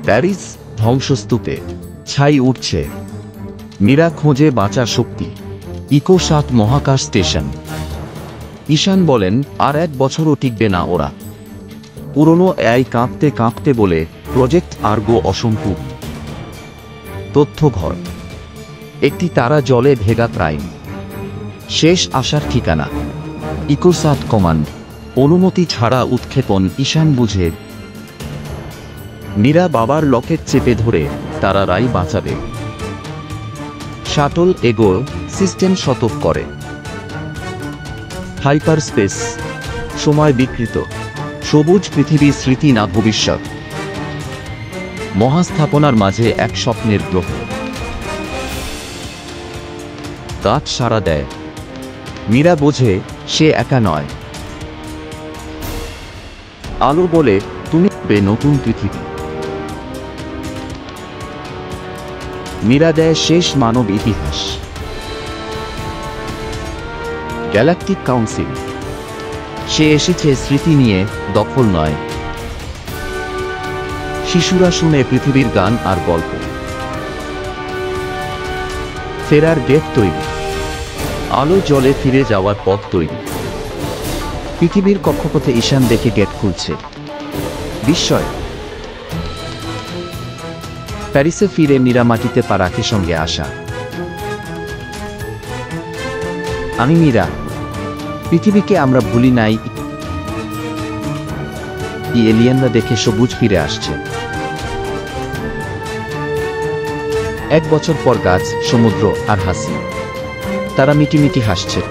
Paris ধ্বংসস্তূপে ছাই উঠছে। মীরা খোঁজে বাঁচার শক্তি। ইকোসাট মহাকাশ স্টেশন। ঈশান বলেন, আর 1 বছরও টিকবে না ওরা। পুরনো এআই কাঁপতে কাঁপতে বলে, প্রজেক্ট আর্গো অসম্পূর্ণ। তথ্যঘর। একটি তারা জলে ভেগা প্রাইম। শেষ আসার ঠিকানা। ইকোসাট কমান্ড। অনুমতি ছাড়া উৎক্ষেপণ। ঈশান বুঝে। মীরা বাবার লকেট চেপে ধরে, তারারাই বাঁচাবে। শাটল এগোয়, সিস্টেম শতক করে। Hyper space. সময় বিকৃত। সবুজ পৃথিবী স্মৃতি না ভবিষ্যৎ। মহাস্থাপনার মাঝে এক স্বপ্নের গ্রহ। গাছ সাড়া দেয়। মীরা বোঝে, সে একা নয়। আলো বলে, তুমি বে নতুন পৃথিবী। মীরা দেয় শেষ মানব ইতিহাস। Galactic council. সে এসেছে স্মৃতি নিয়ে, দখল নয়। শিশুরা শুনে পৃথিবীর গান আর গল্প। ফেরার গেট তৈরি। আলো জলে ফিরে যাওয়ার পথ তৈরি। পৃথিবীর কক্ষপথে ঈশান দেখে গেট খুলছে। বিস্ময়। প্যারিসে ফিরে মীরা মাটিতে পা রাখে, সঙ্গে আসা। আমি মীরা। পৃথিবীকে আমরা ভুলি নাই। এলিয়েনরা দেখে সবুজ ফিরে আসছে। 1 বছর পর গাছ, সমুদ্র আর হাসি। তারা মিটিমিটি হাসছে।